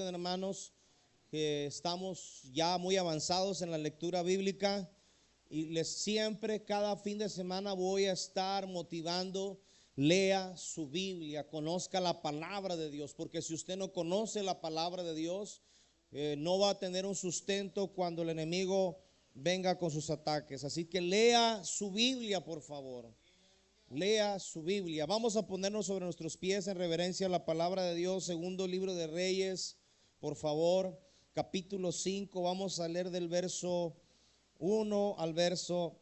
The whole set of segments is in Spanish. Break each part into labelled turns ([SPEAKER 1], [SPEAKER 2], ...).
[SPEAKER 1] hermanos, que estamos ya muy avanzados en la lectura bíblica y siempre, cada fin de semana voy a estar motivando. Lea su Biblia, conozca la palabra de Dios, porque si usted no conoce la palabra de Dios, no va a tener un sustento cuando el enemigo venga con sus ataques. Así que lea su Biblia, por favor. Lea su Biblia. Vamos a ponernos sobre nuestros pies en reverencia a la palabra de Dios. Segundo libro de Reyes, por favor, capítulo 5. Vamos a leer del verso 1 al verso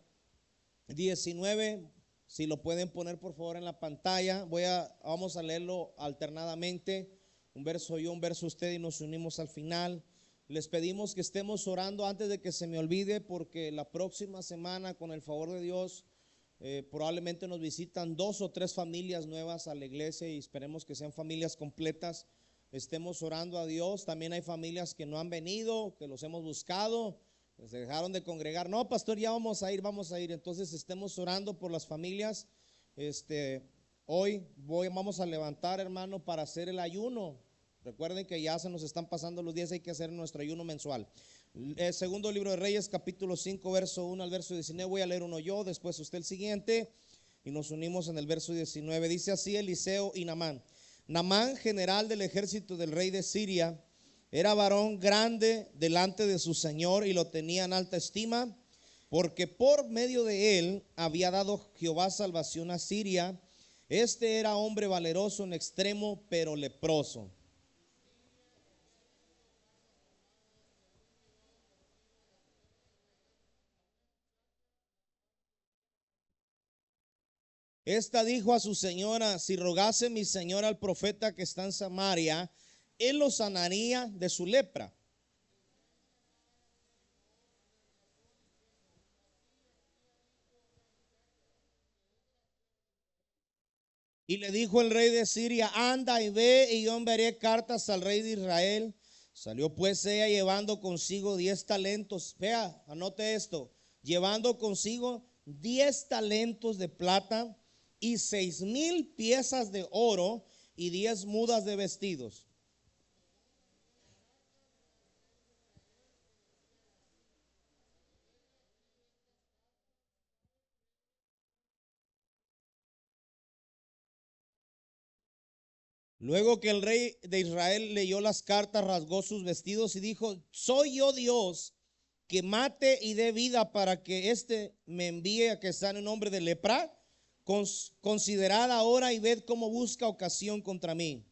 [SPEAKER 1] 19. Si lo pueden poner por favor en la pantalla. Vamos a leerlo alternadamente. Un verso yo, un verso usted, y nos unimos al final. Les pedimos que estemos orando antes de que se me olvide, porque la próxima semana, con el favor de Dios, probablemente nos visitan 2 o 3 familias nuevas a la iglesia y esperemos que sean familias completas. Estemos orando a Dios. También hay familias que no han venido, que los hemos buscado, se dejaron de congregar. No, pastor, ya vamos a ir. Entonces estemos orando por las familias. Hoy vamos a levantar, hermano, para hacer el ayuno. Recuerden que ya se nos están pasando los días, hay que hacer nuestro ayuno mensual. Segundo libro de Reyes, capítulo 5, verso 1 al verso 19. Voy a leer uno yo, después usted el siguiente, y nos unimos en el verso 19. Dice así Eliseo y Naamán. Naamán, general del ejército del rey de Siria, era varón grande delante de su señor y lo tenía en alta estima, porque por medio de él había dado Jehová salvación a Siria. Este era hombre valeroso en extremo, pero leproso. Esta dijo a su señora: si rogase mi señora al profeta que está en Samaria, él lo sanaría de su lepra. Y le dijo el rey de Siria: anda y ve, y yo enviaré cartas al rey de Israel. Salió pues ella llevando consigo 10 talentos. Vea, anote esto: llevando consigo 10 talentos de plata y 6,000 piezas de oro y 10 mudas de vestidos. Luego que el rey de Israel leyó las cartas, rasgó sus vestidos y dijo: ¿soy yo Dios que mate y dé vida para que éste me envíe a que sane un hombre de lepra? Considerad ahora y ved cómo busca ocasión contra mí.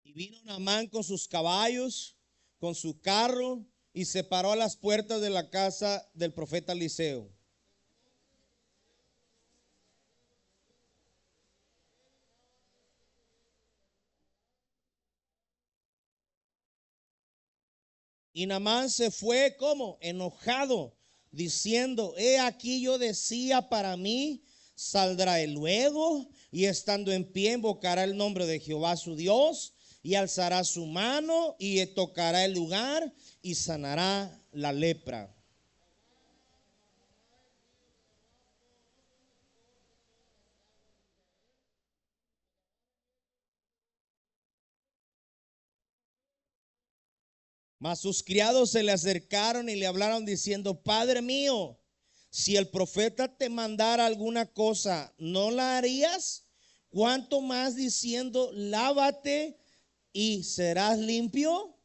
[SPEAKER 1] Y vino Naamán con sus caballos, con su carro, y se paró a las puertas de la casa del profeta Eliseo. Y Naamán se fue como enojado, diciendo: he aquí, yo decía para mí, saldrá él luego, y estando en pie invocará el nombre de Jehová su Dios, y alzará su mano y tocará el lugar y sanará la lepra. Mas sus criados se le acercaron y le hablaron diciendo: Padre mío, si el profeta te mandara alguna cosa, ¿no la harías? ¿Cuánto más diciendo: lávate y serás limpio?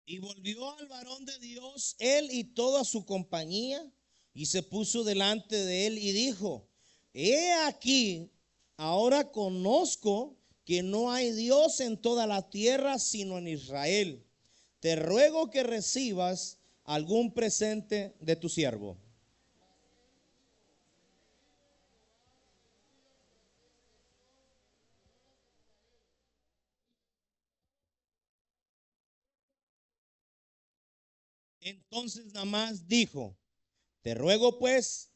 [SPEAKER 1] Y volvió al varón de Dios, él y toda su compañía, y se puso delante de él y dijo: he aquí, ahora conozco que no hay Dios en toda la tierra sino en Israel. Te ruego que recibas algún presente de tu siervo. Entonces Naamán dijo: te ruego pues,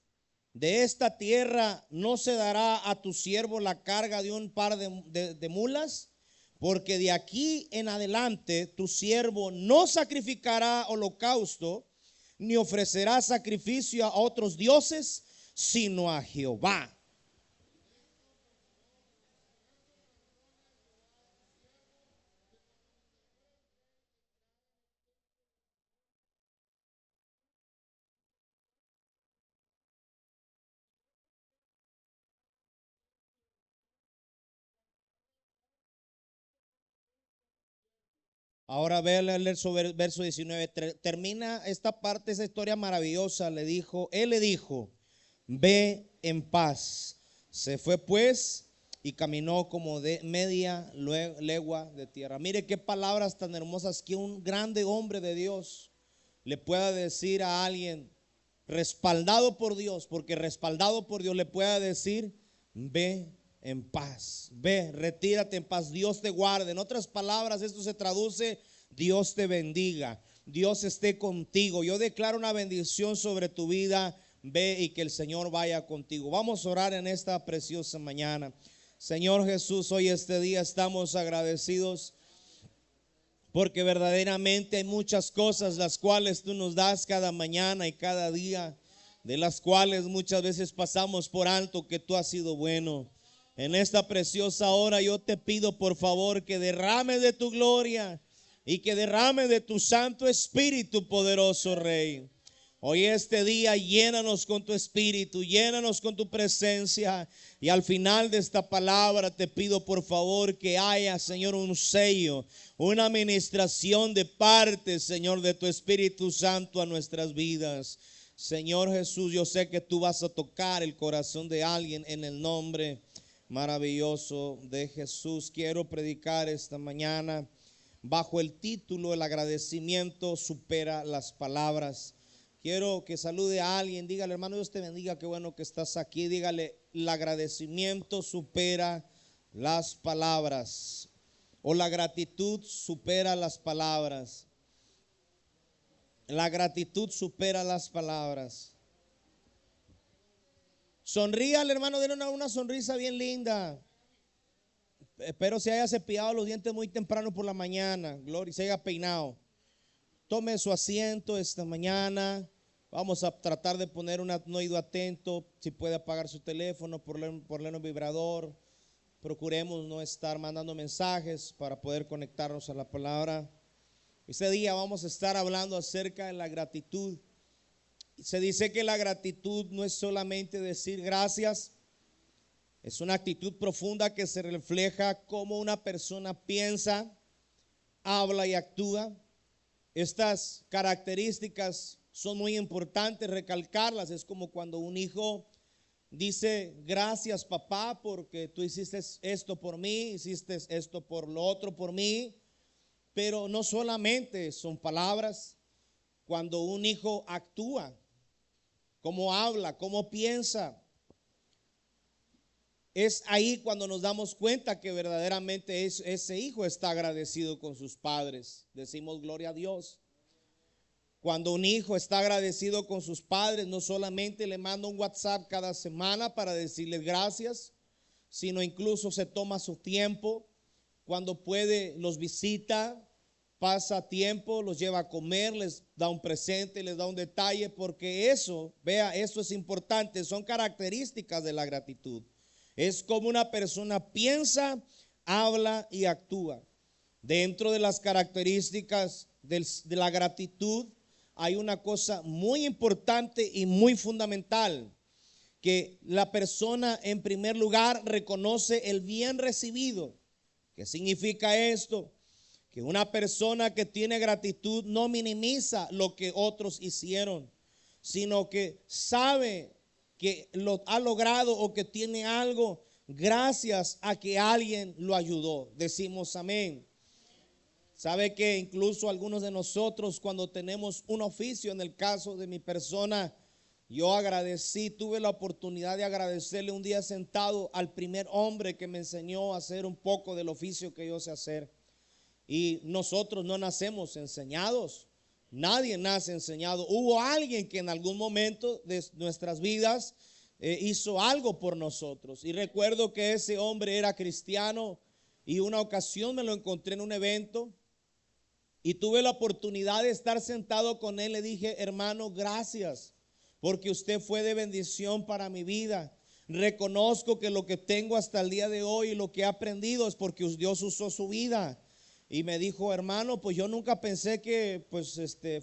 [SPEAKER 1] de esta tierra no se dará a tu siervo la carga de un par de mulas, porque de aquí en adelante tu siervo no sacrificará holocausto, ni ofrecerá sacrificio a otros dioses, sino a Jehová. Ahora ve a leer sobre el verso 19. Termina esta parte, esa historia maravillosa. Él le dijo: ve en paz. Se fue pues y caminó como de media legua de tierra. Mire qué palabras tan hermosas que un grande hombre de Dios le pueda decir a alguien respaldado por Dios, porque respaldado por Dios le pueda decir: ve en paz, ve, retírate en paz, Dios te guarde. En otras palabras, esto se traduce: Dios te bendiga, Dios esté contigo. Yo declaro una bendición sobre tu vida. Ve y que el Señor vaya contigo. Vamos a orar en esta preciosa mañana. Señor Jesús, hoy este día estamos agradecidos porque verdaderamente hay muchas cosas las cuales tú nos das cada mañana y cada día, de las cuales muchas veces pasamos por alto que tú has sido bueno. En esta preciosa hora yo te pido por favor que derrames de tu gloria y que derrames de tu Santo Espíritu, poderoso Rey. Hoy este día llénanos con tu espíritu, llénanos con tu presencia. Y al final de esta palabra te pido por favor que haya, Señor, un sello, una administración de parte, Señor, de tu Espíritu Santo a nuestras vidas. Señor Jesús, yo sé que tú vas a tocar el corazón de alguien en el nombre maravilloso de Jesús. Quiero predicar esta mañana bajo el título: el agradecimiento supera las palabras. Quiero que salude a alguien, dígale: hermano, Dios te bendiga, qué bueno que estás aquí. Dígale: el agradecimiento supera las palabras, o la gratitud supera las palabras. La gratitud supera las palabras. Sonríale, hermano, denle una sonrisa bien linda. Espero se haya cepillado los dientes muy temprano por la mañana, gloria, se haya peinado. Tome su asiento esta mañana. Vamos a tratar de poner un oído atento. Si puede apagar su teléfono, ponerlo en vibrador. Procuremos no estar mandando mensajes para poder conectarnos a la palabra. Este día vamos a estar hablando acerca de la gratitud. Se dice que la gratitud no es solamente decir gracias. Es una actitud profunda que se refleja cómo una persona piensa, habla y actúa. Estas características son muy importantes recalcarlas. Es como cuando un hijo dice: gracias papá porque tú hiciste esto por mí, hiciste esto por lo otro por mí. Pero no solamente son palabras. Cuando un hijo actúa, cómo habla, cómo piensa, es ahí cuando nos damos cuenta que verdaderamente ese hijo está agradecido con sus padres. Decimos gloria a Dios. Cuando un hijo está agradecido con sus padres, no solamente le manda un WhatsApp cada semana para decirles gracias, sino incluso se toma su tiempo. Cuando puede, los visita, pasa tiempo, los lleva a comer, les da un presente, les da un detalle, porque eso, vea, eso es importante, son características de la gratitud. Es como una persona piensa, habla y actúa. Dentro de las características de la gratitud hay una cosa muy importante y muy fundamental: que la persona en primer lugar reconoce el bien recibido. ¿Qué significa esto? Que una persona que tiene gratitud no minimiza lo que otros hicieron, sino que sabe que lo ha logrado o que tiene algo gracias a que alguien lo ayudó. Decimos amén. Sabe que incluso algunos de nosotros, cuando tenemos un oficio, en el caso de mi persona, yo agradecí, tuve la oportunidad de agradecerle un día sentado al primer hombre que me enseñó a hacer un poco del oficio que yo sé hacer. Y nosotros no nacemos enseñados, Nadie nace enseñado. Hubo alguien que en algún momento de nuestras vidas hizo algo por nosotros. Y recuerdo que ese hombre era cristiano y una ocasión me lo encontré en un evento y tuve la oportunidad de estar sentado con él. Le dije, hermano, gracias porque usted fue de bendición para mi vida. Reconozco que lo que tengo hasta el día de hoy y lo que he aprendido es porque Dios usó su vida. Y me dijo, hermano, pues yo nunca pensé que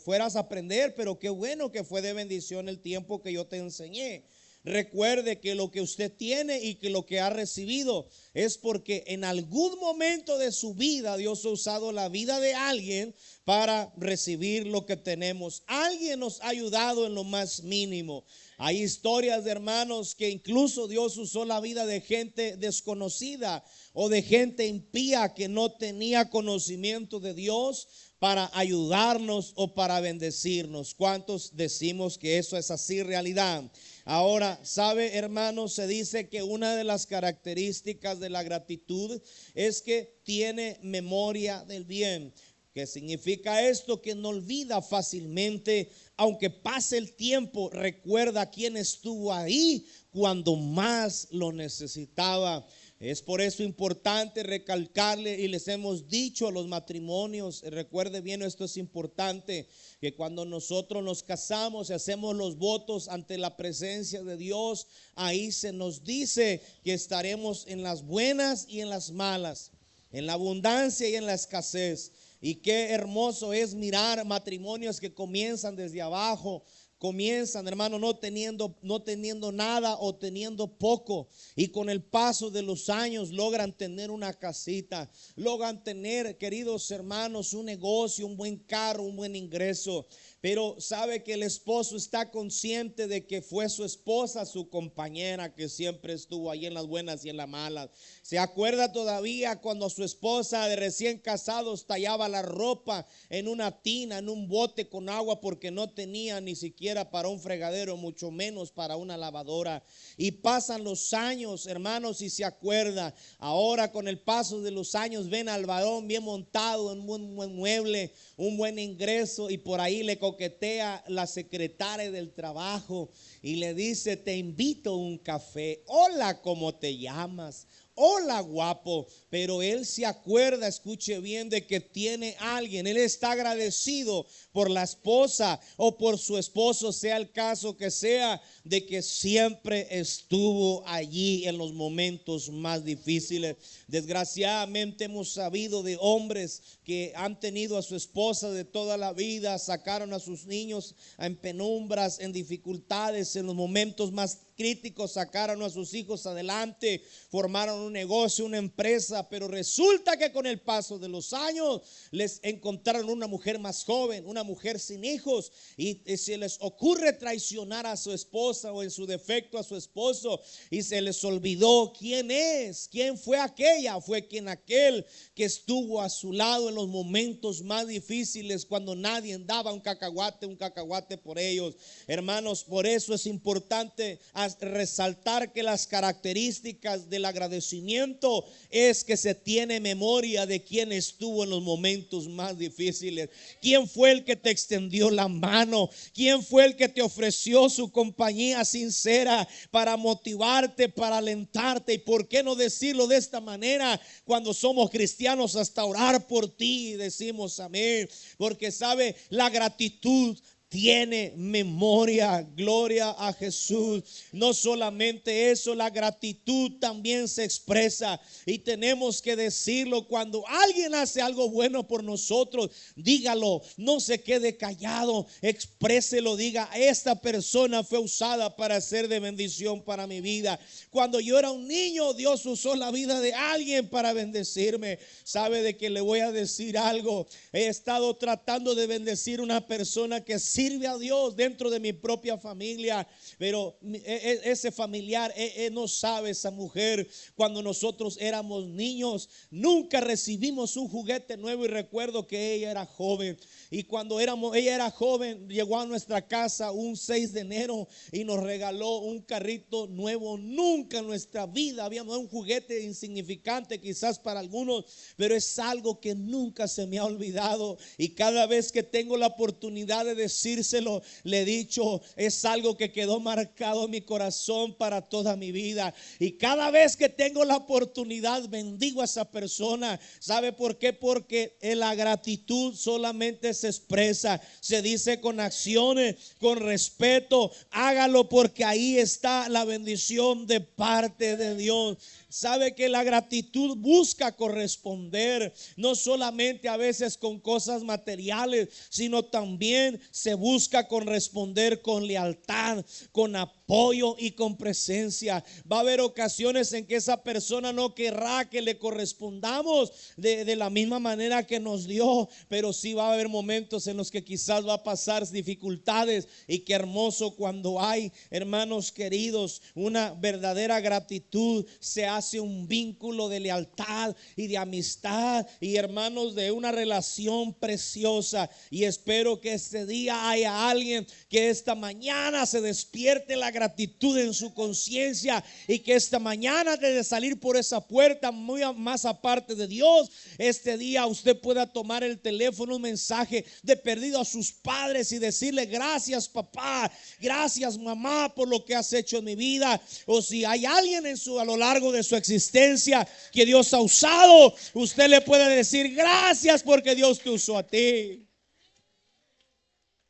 [SPEAKER 1] fueras a aprender, pero qué bueno que fue de bendición el tiempo que yo te enseñé. Recuerde que lo que usted tiene y que lo que ha recibido es porque en algún momento de su vida Dios ha usado la vida de alguien para recibir lo que tenemos. Alguien nos ha ayudado en lo más mínimo. Hay historias de hermanos que incluso Dios usó la vida de gente desconocida o de gente impía que no tenía conocimiento de Dios para ayudarnos o para bendecirnos. ¿Cuántos decimos que eso es así realidad? Ahora, ¿sabe, hermano? Se dice que una de las características de la gratitud es que tiene memoria del bien. ¿Qué significa esto? Que no olvida fácilmente, aunque pase el tiempo, recuerda quién estuvo ahí cuando más lo necesitaba. Es por eso importante recalcarle, y les hemos dicho a los matrimonios, recuerde bien, esto es importante, que cuando nosotros nos casamos y hacemos los votos ante la presencia de Dios, ahí se nos dice que estaremos en las buenas y en las malas, en la abundancia y en la escasez. Y qué hermoso es mirar matrimonios que comienzan desde abajo. Comienzan, hermano, no teniendo nada o teniendo poco, y con el paso de los años logran tener una casita, logran tener, queridos hermanos, un negocio, un buen carro, un buen ingreso. Pero sabe que el esposo está consciente de que fue su esposa, su compañera, que siempre estuvo ahí en las buenas y en las malas. Se acuerda todavía cuando su esposa de recién casados tallaba la ropa en una tina, en un bote con agua, porque no tenía ni siquiera para un fregadero, mucho menos para una lavadora. Y pasan los años, hermanos, y se acuerda. Ahora con el paso de los años ven al varón bien montado en un buen mueble, un buen ingreso, y por ahí le coquetea la secretaria del trabajo y le dice, te invito a un café. Hola, ¿cómo te llamas? Hola, guapo. Pero él se acuerda, escuche bien, de que tiene alguien. Él está agradecido por la esposa o por su esposo, sea el caso que sea, de que siempre estuvo allí en los momentos más difíciles. Desgraciadamente hemos sabido de hombres que han tenido a su esposa de toda la vida, sacaron a sus niños en penumbras, en dificultades, en los momentos más críticos, sacaron a sus hijos adelante, formaron un negocio, una empresa, pero resulta que con el paso de los años les encontraron una mujer más joven, una mujer sin hijos, y se les ocurre traicionar a su esposa o en su defecto a su esposo, y se les olvidó quién es, quién fue aquella, fue quien aquel que estuvo a su lado en los momentos más difíciles, cuando nadie daba un cacahuate por ellos. Hermanos, por eso es importante resaltar que las características del agradecimiento es que se tiene memoria de quién estuvo en los momentos más difíciles, quién fue el que te extendió la mano, quién fue el que te ofreció su compañía sincera para motivarte, para alentarte. Y por qué no decirlo de esta manera, cuando somos cristianos, hasta orar por ti y decimos amén, porque sabe, la gratitud tiene memoria. Gloria a Jesús. No solamente eso, la gratitud también se expresa, y tenemos que decirlo. Cuando alguien hace algo bueno por nosotros, dígalo, no se quede callado, expréselo, diga, esta persona fue usada para ser de bendición para mi vida. Cuando yo era un niño, Dios usó la vida de alguien para bendecirme. Sabe de que le voy a decir algo, he estado tratando de bendecir una persona que sí sirve a Dios dentro de mi propia familia, pero ese familiar no sabe, esa mujer, cuando nosotros éramos niños, nunca recibimos un juguete nuevo, y recuerdo que ella era joven, y cuando ella era joven, llegó a nuestra casa un 6 de enero y nos regaló un carrito nuevo. Nunca en nuestra vida habíamos un juguete insignificante quizás para algunos, pero es algo que nunca se me ha olvidado, y cada vez que tengo la oportunidad de decírselo, le he dicho, es algo que quedó marcado en mi corazón para toda mi vida, y cada vez que tengo la oportunidad bendigo a esa persona. ¿Sabe por qué? Porque la gratitud solamente se expresa, se dice con acciones, con respeto. Hágalo, porque ahí está la bendición de parte de Dios. Sabe que la gratitud busca corresponder, no solamente a veces con cosas materiales, sino también se busca corresponder con lealtad, con apoyo y con presencia. Va a haber ocasiones en que esa persona no querrá que le correspondamos de la misma manera que nos dio, pero sí va a haber momentos en los que quizás va a pasar dificultades, y qué hermoso cuando hay, hermanos queridos, una verdadera gratitud. Se hace un vínculo de lealtad y de amistad, y hermanos, de una relación preciosa. Y espero que este día haya alguien que esta mañana se despierte la gratitud en su conciencia, y que esta mañana, antes de salir por esa puerta, muy más aparte de Dios, este día usted pueda tomar el teléfono, un mensaje de perdido a sus padres, y decirle: gracias papá, gracias mamá por lo que has hecho en mi vida. O si hay alguien a lo largo de su existencia que Dios ha usado, usted le puede decir: gracias porque Dios te usó a ti.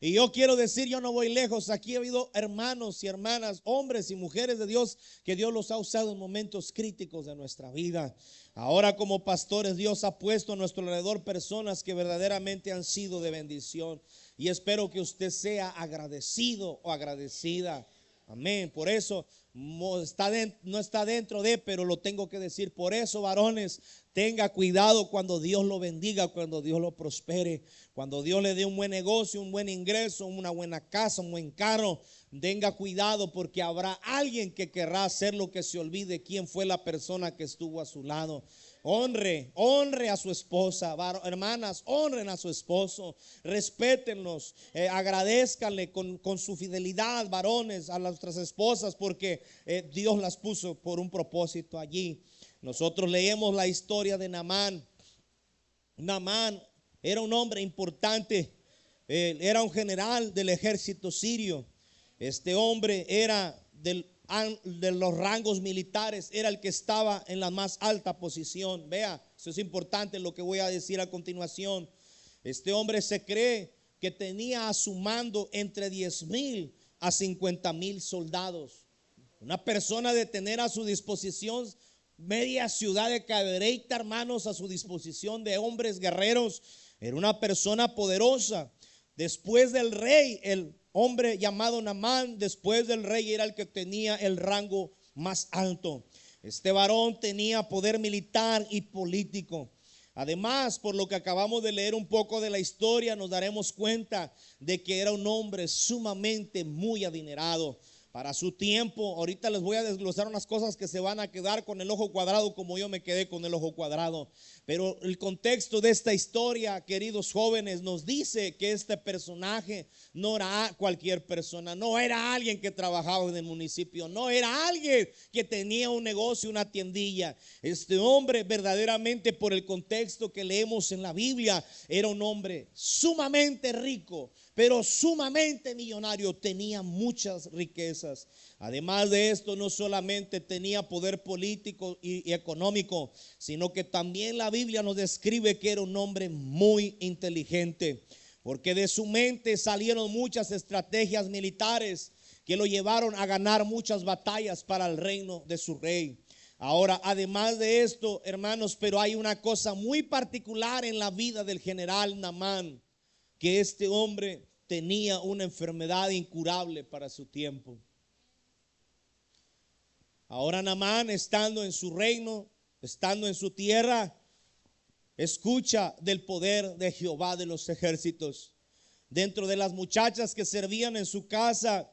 [SPEAKER 1] Y yo quiero decir, yo no voy lejos. Aquí ha habido hermanos y hermanas, hombres y mujeres de Dios, que Dios los ha usado en momentos críticos de nuestra vida. Ahora, como pastores, Dios ha puesto a nuestro alrededor personas que verdaderamente han sido de bendición, y espero que usted sea agradecido o agradecida. Amén. Por eso no está dentro de, pero lo tengo que decir. Por eso, varones, tenga cuidado cuando Dios lo bendiga, cuando Dios lo prospere, cuando Dios le dé un buen negocio, un buen ingreso, una buena casa, un buen carro. Tenga cuidado, porque habrá alguien que querrá hacer lo que se olvide quién fue la persona que estuvo a su lado. Honre a su esposa, hermanas, honren a su esposo, respétenlos, agradezcanle con su fidelidad, varones, a nuestras esposas, porque Dios las puso por un propósito allí. Nosotros leemos la historia de Naamán. Naamán era un hombre importante, era un general del ejército sirio. Este hombre era de los rangos militares, era el que estaba en la más alta posición. Vea, eso es importante lo que voy a decir a continuación. Este hombre se cree que tenía a su mando entre 10,000 a 50,000 soldados. Una persona de tener a su disposición media ciudad de Cadereyta, hermanos, a su disposición de hombres guerreros. Era una persona poderosa. Después del rey, el hombre llamado Naamán, después del rey, era el que tenía el rango más alto. Este varón tenía poder militar y político. Además, por lo que acabamos de leer un poco de la historia, nos daremos cuenta de que era un hombre sumamente muy adinerado. Para su tiempo, ahorita les voy a desglosar unas cosas que se van a quedar con el ojo cuadrado, como yo me quedé con el ojo cuadrado. Pero el contexto de esta historia, queridos jóvenes, nos dice que este personaje no era cualquier persona, no era alguien que trabajaba en el municipio, no era alguien que tenía un negocio, una tiendilla. Este hombre, verdaderamente, por el contexto que leemos en la Biblia, era un hombre sumamente rico, pero sumamente millonario. Tenía muchas riquezas. Además de esto, no solamente tenía poder político y económico, sino que también la Biblia nos describe que era un hombre muy inteligente, porque de su mente salieron muchas estrategias militares que lo llevaron a ganar muchas batallas para el reino de su rey. Ahora, además de esto, hermanos, pero hay una cosa muy particular en la vida del general Naamán, que este hombre tenía una enfermedad incurable para su tiempo. Ahora Naamán, estando en su reino, estando en su tierra, escucha del poder de Jehová de los ejércitos. Dentro de las muchachas que servían en su casa,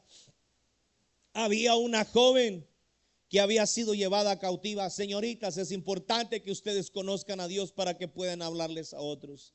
[SPEAKER 1] había una joven que había sido llevada cautiva. Señoritas, es importante que ustedes conozcan a Dios para que puedan hablarles a otros.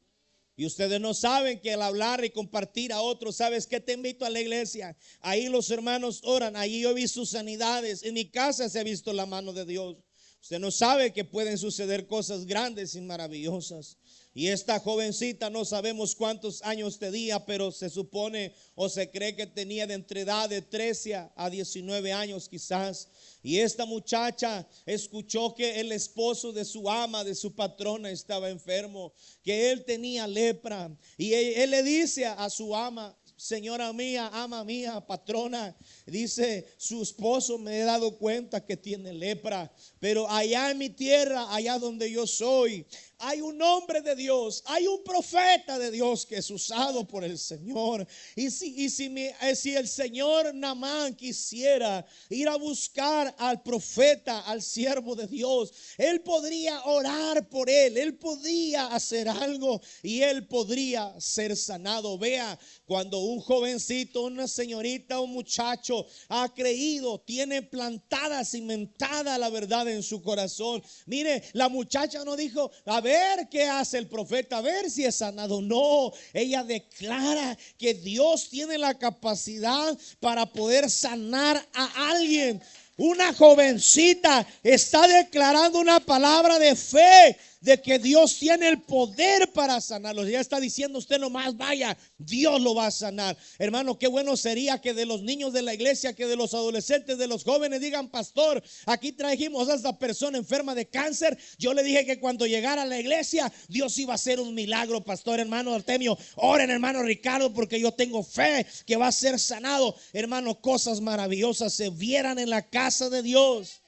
[SPEAKER 1] Y ustedes no saben que al hablar y compartir a otros, ¿sabes qué? Te invito a la iglesia. Ahí los hermanos oran, ahí yo he visto sanidades. En mi casa se ha visto la mano de Dios. Usted no sabe que pueden suceder cosas grandes y maravillosas. Y esta jovencita, no sabemos cuántos años tenía, pero se supone o se cree que tenía de entre edad de 13 a 19 años quizás. Y esta muchacha escuchó que el esposo de su ama, de su patrona, estaba enfermo, que él tenía lepra. Y él le dice a su ama: señora mía, ama mía, patrona, dice, su esposo, me he dado cuenta que tiene lepra, pero allá en mi tierra, allá donde yo soy, hay un hombre de Dios, hay un profeta de Dios que es usado por el Señor. Y si el señor Naamán quisiera ir a buscar al profeta, al siervo de Dios, él podría orar por él podría hacer algo y él podría ser sanado. Vea, cuando un jovencito, una señorita, un muchacho ha creído, tiene plantada, cimentada la verdad en su corazón. Mire, la muchacha no dijo: a ver qué hace el profeta, a ver si es sanado. No, ella declara que Dios tiene la capacidad para poder sanar a alguien. Una jovencita está declarando una palabra de fe de que Dios tiene el poder para sanarlos. Ya está diciendo: usted nomás vaya, Dios lo va a sanar. Hermano, qué bueno sería que de los niños de la iglesia, que de los adolescentes, de los jóvenes digan: pastor, aquí trajimos a esta persona enferma de cáncer. Yo le dije que cuando llegara a la iglesia Dios iba a hacer un milagro. Pastor, hermano Artemio, oren, hermano Ricardo, porque yo tengo fe que va a ser sanado. Hermano, cosas maravillosas se vieran en la casa de Dios.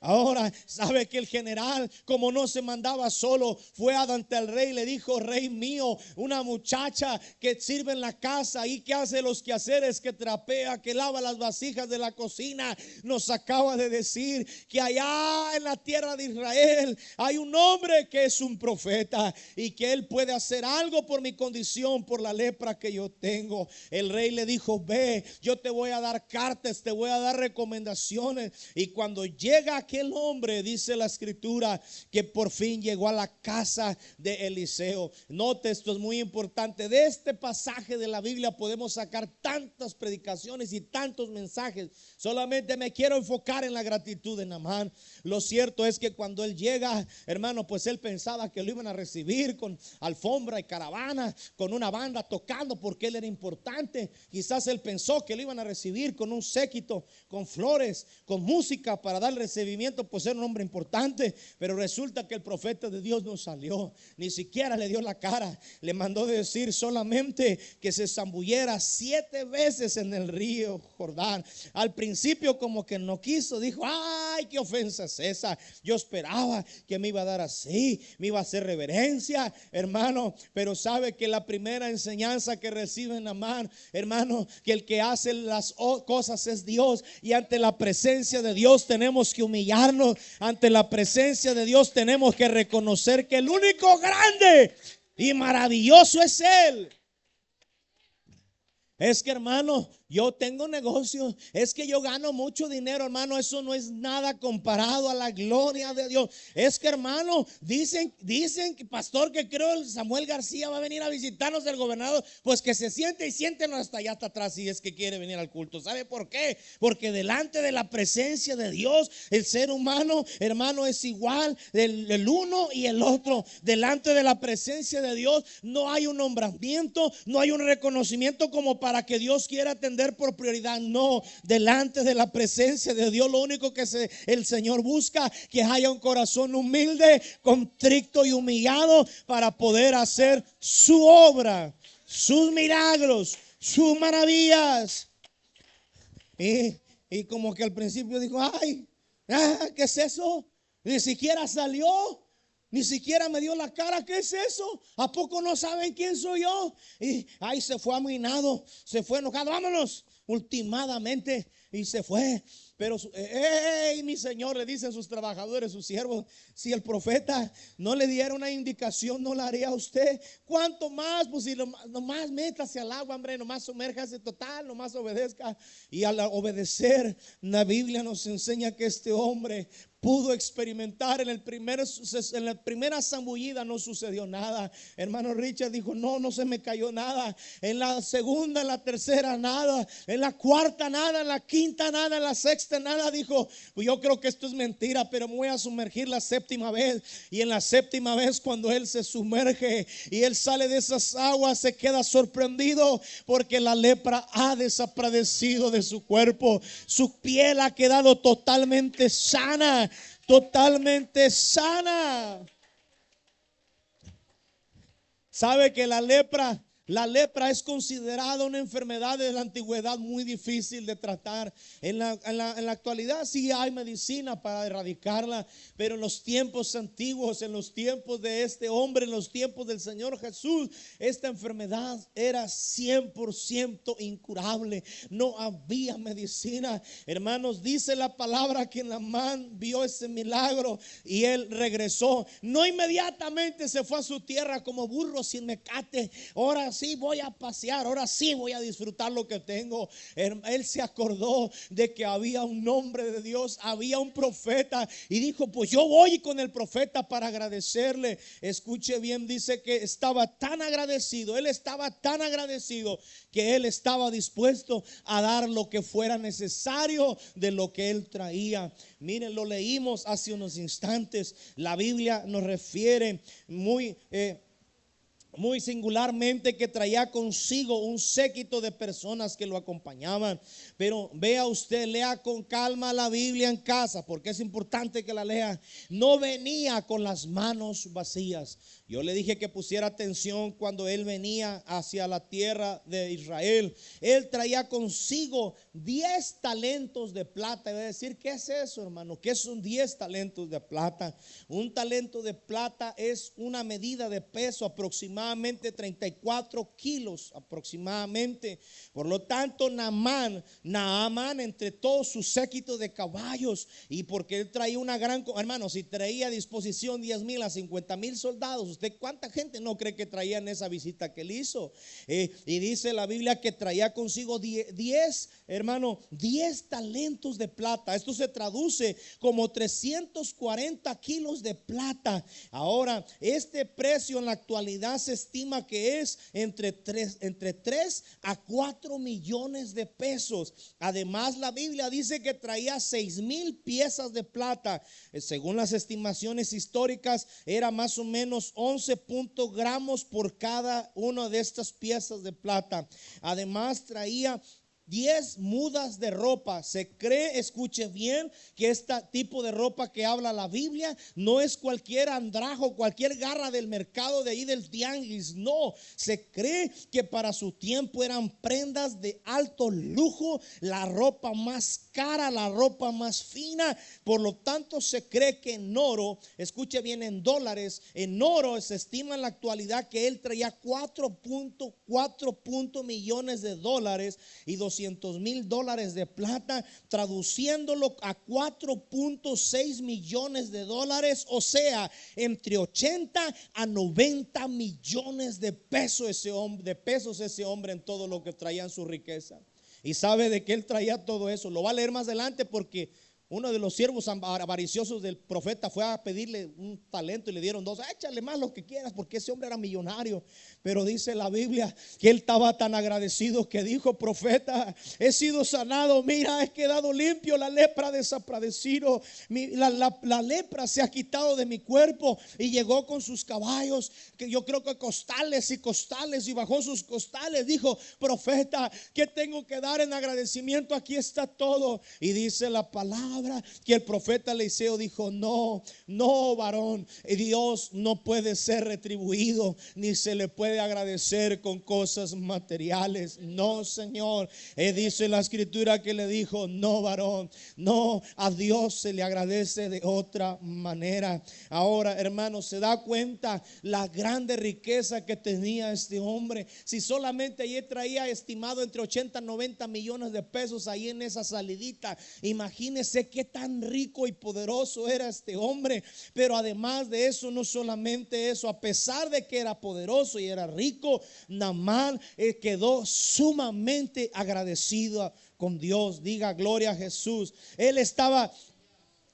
[SPEAKER 1] Ahora, sabe que el general, como no se mandaba solo, fue ante el rey y le dijo: rey mío, una muchacha que sirve en la casa y que hace los quehaceres, que trapea, que lava las vasijas de la cocina, nos acaba de decir que allá en la tierra de Israel hay un hombre que es un profeta y que él puede hacer algo por mi condición, por la lepra que yo tengo. El rey le dijo: ve, yo te voy a dar cartas, te voy a dar recomendaciones. Y cuando llega aquel hombre, dice la escritura, que por fin llegó a la casa de Eliseo. Note, esto es muy importante. De este pasaje de la Biblia podemos sacar tantas predicaciones y tantos mensajes. Solamente me quiero enfocar en la gratitud de Naamán. Lo cierto es que cuando él llega, hermano, pues él pensaba que lo iban a recibir con alfombra y caravana, con una banda tocando, porque él era importante. Quizás él pensó que lo iban a recibir con un séquito, con flores, con música para dar recibimiento, pues era un hombre importante. Pero resulta que el profeta de Dios no salió, ni siquiera le dio la cara. Le mandó decir solamente que se zambulliera 7 veces en el río Jordán. Al principio como que no quiso, dijo: ay, qué ofensa es esa. Yo esperaba que me iba a dar así, me iba a hacer reverencia, hermano. Pero sabe que la primera enseñanza que recibe Naamán, hermano, que el que hace las cosas es Dios, y ante la presencia de Dios tenemos que humillarnos. Ante la presencia de Dios tenemos que reconocer que el único grande y maravilloso es Él. Es que, hermano, yo tengo negocios, es que yo gano mucho dinero, hermano. Eso no es nada comparado a la gloria de Dios. Es que, hermano, dicen que pastor, que creo el Samuel García va a venir a visitarnos, el gobernador. Pues que se siente y siéntenos hasta allá hasta atrás si es que quiere venir al culto. ¿Sabe por qué? Porque delante de la presencia de Dios, el ser humano, hermano, es igual, el uno y el otro. Delante de la presencia de Dios no hay un nombramiento, no hay un reconocimiento como para que Dios quiera atender por prioridad. No, delante de la presencia de Dios lo único que el Señor busca, que haya un corazón humilde, contrito y humillado para poder hacer su obra, sus milagros, sus maravillas. Y como que al principio dijo: ay, ¿qué es eso? Ni siquiera salió. Ni siquiera me dio la cara. ¿Qué es eso? ¿A poco no saben quién soy yo? Y ahí se fue amohinado, se fue enojado. Vámonos, ultimadamente. Y se fue. Pero, hey, mi Señor, le dicen sus trabajadores, sus siervos, si el profeta no le diera una indicación, no la haría a usted. ¿Cuánto más? Pues si nomás métase al agua, hombre, nomás sumérjase total, nomás obedezca. Y al obedecer, la Biblia nos enseña que este hombre pudo experimentar en la primera zambullida no sucedió nada. Hermano Richard dijo, no se me cayó nada. En la segunda, en la tercera, nada. En la cuarta, nada. En la quinta, nada. En la sexta, nada. Dijo, pues yo creo que esto es mentira, pero me voy a sumergir la séptima vez. Y en la séptima vez, cuando él se sumerge y él sale de esas aguas, se queda sorprendido porque la lepra ha desaparecido de su cuerpo. Su piel ha quedado totalmente sana. Totalmente sana. Sabe que la lepra es considerada una enfermedad de la antigüedad muy difícil de tratar. En la actualidad sí hay medicina para erradicarla, pero en los tiempos antiguos, en los tiempos de este hombre, en los tiempos del Señor Jesús, esta enfermedad era 100% incurable. No había medicina. Hermanos, dice la palabra que Naamán vio ese milagro y él regresó. No inmediatamente se fue a su tierra como burro sin mecate. Ahora sí voy a pasear, ahora sí voy a disfrutar lo que tengo. Él se acordó de que había un hombre de Dios, había un profeta y dijo, pues yo voy con el profeta para agradecerle. Escuche bien, dice que estaba tan agradecido, él estaba tan agradecido que él estaba dispuesto a dar lo que fuera necesario de lo que él traía. Miren, lo leímos hace unos instantes. La Biblia nos refiere muy singularmente que traía consigo un séquito de personas que lo acompañaban. Pero vea usted, lea con calma la Biblia en casa, porque es importante que la lea. No venía con las manos vacías. Yo le dije que pusiera atención cuando él venía hacia la tierra de Israel. Él traía consigo 10 talentos de plata. Y va a decir, ¿qué es eso, hermano? ¿Qué son 10 talentos de plata? Un talento de plata es una medida de peso aproximadamente 34 kilos aproximadamente. Por lo tanto, Naamán entre todo su séquito de caballos, y porque él traía una gran, hermano, si traía a disposición 10,000 a 50,000 soldados, ¿usted cuánta gente no cree que traía en esa visita que él hizo? Y dice la Biblia que traía consigo 10 talentos de plata. Esto se traduce como 340 kilos de plata. Ahora, este precio en la actualidad se estima que es entre 3 a 4 millones de pesos. Además, la Biblia dice que traía 6,000 piezas de plata. Según las estimaciones históricas, era más o menos 11 gramos por cada una de estas piezas de plata. Además, traía 10 mudas de ropa. Se cree, escuche bien, que este tipo de ropa que habla la Biblia no es cualquier andrajo, cualquier garra del mercado de ahí del tianguis. No, se cree que para su tiempo eran prendas de alto lujo, la ropa más cara, la ropa más fina. Por lo tanto, se cree que en oro, escuche bien, en dólares, en oro se estima en la actualidad que él traía 4.4 millones de dólares y $200,000 de plata, traduciéndolo a 4.6 millones de dólares, o sea, entre 80 a 90 millones de pesos ese hombre en todo lo que traía en su riqueza. Y sabe de que él traía todo eso. Lo va a leer más adelante, porque uno de los siervos avariciosos del profeta fue a pedirle un talento y le dieron 2. Échale más lo que quieras, porque ese hombre era millonario. Pero dice la Biblia que él estaba tan agradecido que dijo: profeta, he sido sanado, mira, he quedado limpio, la lepra ha desaparecido, la lepra se ha quitado de mi cuerpo. Y llegó con sus caballos, que yo creo que costales, y bajó sus costales. Dijo: profeta, ¿qué tengo que dar en agradecimiento? Aquí está todo. Y dice la palabra palabra que el profeta Eliseo dijo: no, no, varón, Dios no puede ser retribuido ni se le puede agradecer con cosas materiales. No, Señor. Dice la escritura que le dijo: no, varón, no, a Dios se le agradece de otra manera. Ahora, hermanos, se da cuenta la grande riqueza que tenía este hombre. Si solamente allí traía estimado entre 80 y 90 millones de pesos ahí en esa salidita, imagínese qué tan rico y poderoso era este hombre. Pero además de eso, no solamente eso, a pesar de que era poderoso y era rico, Naamán quedó sumamente agradecido con Dios. Diga gloria a Jesús. Él estaba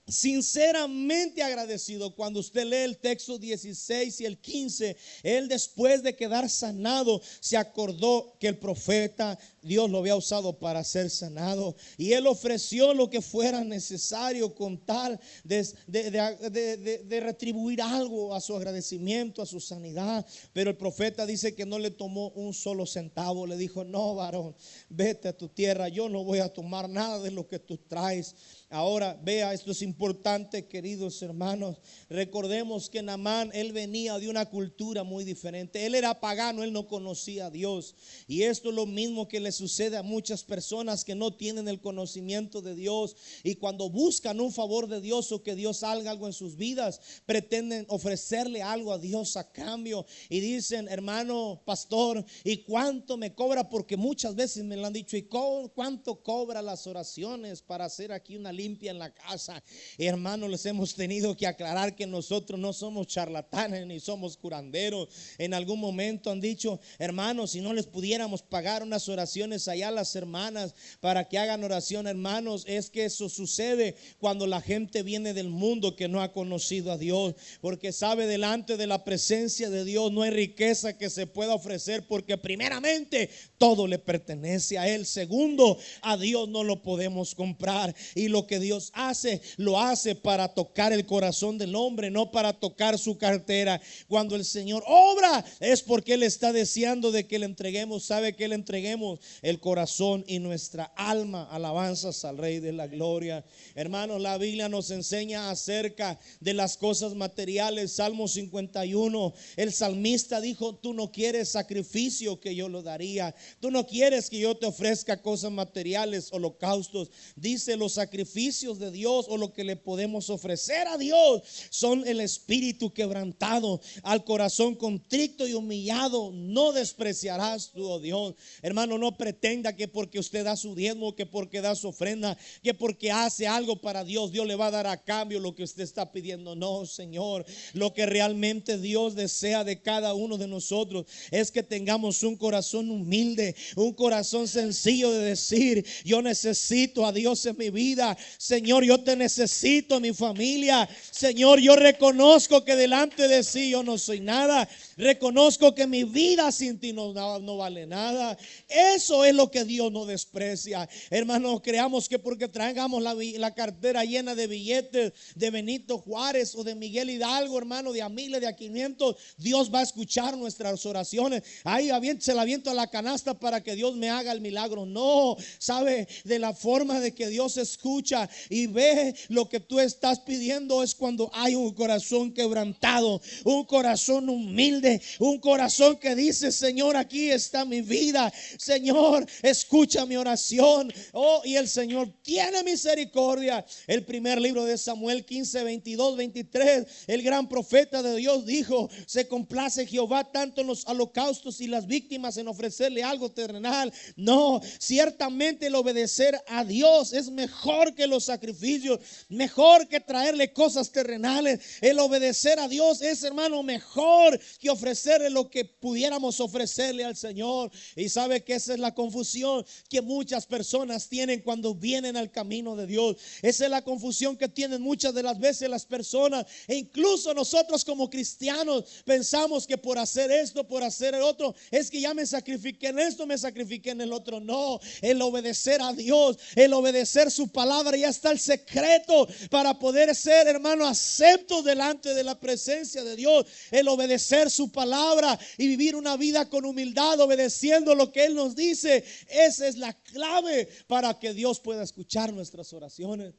[SPEAKER 1] sinceramente agradecido. Cuando usted lee el texto 16 y el 15, él, después de quedar sanado, se acordó que el profeta Dios lo había usado para ser sanado, y él ofreció lo que fuera necesario con tal de retribuir algo a su agradecimiento, a su sanidad. Pero el profeta dice que no le tomó un solo centavo. Le dijo: no, varón, vete a tu tierra, yo no voy a tomar nada de lo que tú traes. Ahora vea, esto es importante, queridos hermanos. Recordemos que Naamán, él venía de una cultura muy diferente. Él era pagano, él no conocía a Dios. Y esto es lo mismo que le sucede a muchas personas que no tienen el conocimiento de Dios, y cuando buscan un favor de Dios o que Dios haga algo en sus vidas, pretenden ofrecerle algo a Dios a cambio, y dicen: hermano pastor, ¿y cuánto me cobra? Porque muchas veces me lo han dicho: ¿y cuánto cobra las oraciones para hacer aquí una limpia en la casa? Y hermanos, les hemos tenido que aclarar que nosotros no somos charlatanes ni somos curanderos. En algún momento han dicho: hermanos, si no les pudiéramos pagar unas oraciones allá a las hermanas para que hagan oración. Hermanos, es que eso sucede cuando la gente viene del mundo que no ha conocido a Dios, porque sabe, delante de la presencia de Dios no hay riqueza que se pueda ofrecer, porque primeramente todo le pertenece a Él. Segundo, a Dios no lo podemos comprar, y lo que Dios hace, lo hace para tocar el corazón del hombre, no para tocar su cartera. Cuando el Señor obra es porque Él está deseando de que le entreguemos. ¿Sabe que le entreguemos? El corazón y nuestra alma. Alabanzas al Rey de la Gloria. Hermanos, la Biblia nos enseña acerca de las cosas materiales. Salmo 51, el salmista dijo: tú no quieres sacrificio, que yo lo daría. Tú no quieres que yo te ofrezca cosas materiales, holocaustos. Dice: los sacrificios de Dios, o lo que le podemos ofrecer a Dios, son el espíritu quebrantado. Al corazón contrito y humillado no despreciarás tú, oh Dios. Hermano, no pretenda que porque usted da su diezmo, que porque da su ofrenda, que porque hace algo para Dios, Dios le va a dar a cambio lo que usted está pidiendo. No, Señor. Lo que realmente Dios desea de cada uno de nosotros es que tengamos un corazón humilde, un corazón sencillo de decir: yo necesito a Dios en mi vida. Señor, yo te necesito en mi familia. Señor, yo reconozco que delante de sí yo no soy nada. Reconozco que mi vida sin ti no vale nada. Eso es lo que Dios no desprecia. Hermanos, creamos que porque traigamos la cartera llena de billetes de Benito Juárez o de Miguel Hidalgo, hermano, de a 1000, de a 500, Dios va a escuchar nuestras oraciones. Ahí se la aviento a la canasta para que Dios me haga el milagro. No, sabe, de la forma de que Dios escucha y ve lo que tú estás pidiendo es cuando hay un corazón quebrantado, un corazón humilde, un corazón que dice: Señor, aquí está mi vida. Señor, escucha mi oración. Oh, y el Señor tiene misericordia. El primer libro de Samuel 15, 22, 23, el gran profeta de Dios dijo: se complace Jehová tanto en los holocaustos y las víctimas en ofrecerle algo terrenal. No, ciertamente el obedecer a Dios es mejor que los sacrificios, mejor que traerle cosas terrenales. El obedecer a Dios es, hermano, mejor que ofrecerle lo que pudiéramos ofrecerle al Señor. Y sabe que esa es la confusión que muchas personas tienen cuando vienen al camino de Dios. Esa es la confusión que tienen muchas de las veces las personas, e incluso nosotros como cristianos pensamos que por hacer esto, por hacer el otro, es que ya me sacrifiqué en esto, me sacrifiqué en el otro. No, el obedecer a Dios, el obedecer su palabra, ya está el secreto para poder ser, hermano, aceptos delante de la presencia de Dios. El obedecer su palabra y vivir una vida con humildad, obedeciendo lo que Él nos dice. Esa es la clave para que Dios pueda escuchar nuestras oraciones.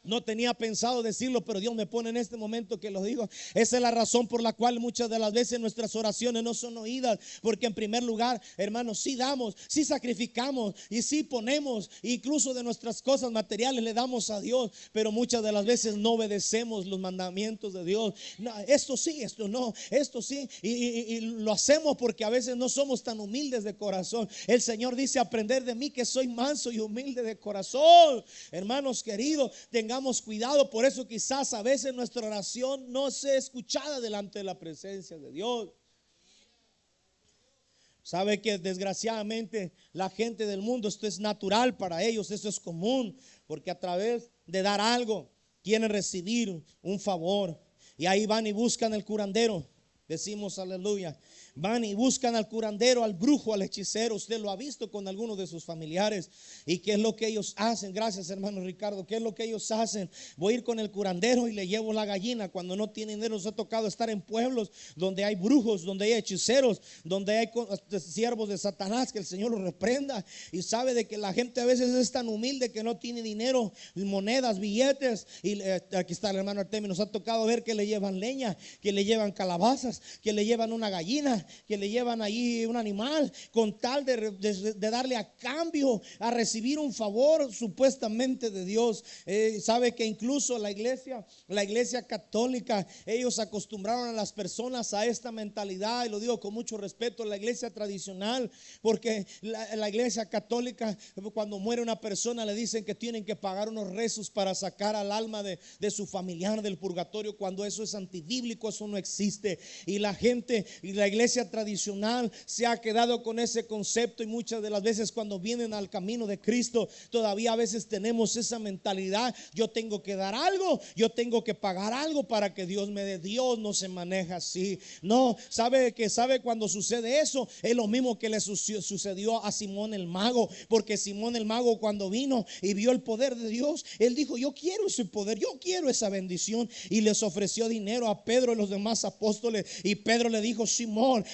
[SPEAKER 1] No tenía pensado decirlo, pero Dios me pone en este momento que lo digo. Esa es la razón por la cual muchas de las veces nuestras oraciones no son oídas. Porque en primer lugar, hermanos, sí damos, sí sacrificamos y sí ponemos, incluso de nuestras cosas materiales le damos a Dios. Pero muchas de las veces no obedecemos los mandamientos de Dios. No, esto sí, esto no, esto sí. Y lo hacemos porque a veces no somos tan humildes de corazón. El Señor dice: aprender de mí que soy manso y humilde de corazón. Hermanos queridos, tengamos cuidado. Por eso quizás a veces nuestra oración no sea escuchada delante de la presencia de Dios. Sabe que desgraciadamente la gente del mundo, esto es natural para ellos, esto es común, porque a través de dar algo quieren recibir un favor, y ahí van y buscan el curandero. Decimos aleluya. Van y buscan al curandero, al brujo, al hechicero. Usted lo ha visto con algunos de sus familiares. ¿Y qué es lo que ellos hacen? Gracias, hermano Ricardo. ¿Qué es lo que ellos hacen? Voy a ir con el curandero y le llevo la gallina. Cuando no tienen dinero, nos ha tocado estar en pueblos donde hay brujos, donde hay hechiceros, donde hay siervos de Satanás. Que el Señor los reprenda. Y sabe de que la gente a veces es tan humilde que no tiene dinero, monedas, billetes. Y aquí está el hermano Artemio. Nos ha tocado ver que le llevan leña, que le llevan calabazas, que le llevan una gallina, que le llevan ahí un animal, con tal de darle a cambio, a recibir un favor supuestamente de Dios. Sabe que incluso la iglesia católica, ellos acostumbraron a las personas a esta mentalidad, y lo digo con mucho respeto, la iglesia tradicional, porque la iglesia católica, cuando muere una persona, le dicen que tienen que pagar unos rezos para sacar al alma de su familiar del purgatorio, cuando eso es antibíblico, eso no existe. Y la gente y la iglesia tradicional se ha quedado con ese concepto, y muchas de las veces cuando vienen al camino de Cristo, todavía a veces tenemos esa mentalidad: yo tengo que dar algo, yo tengo que pagar algo para que Dios me dé. Dios no se maneja así. No, sabe cuando sucede eso, es lo mismo que le sucedió a Simón el mago, porque Simón el mago, cuando vino y vio el poder de Dios, él dijo: yo quiero ese poder, yo quiero esa bendición, y les ofreció dinero a Pedro y los demás apóstoles. Y Pedro le dijo: Simón,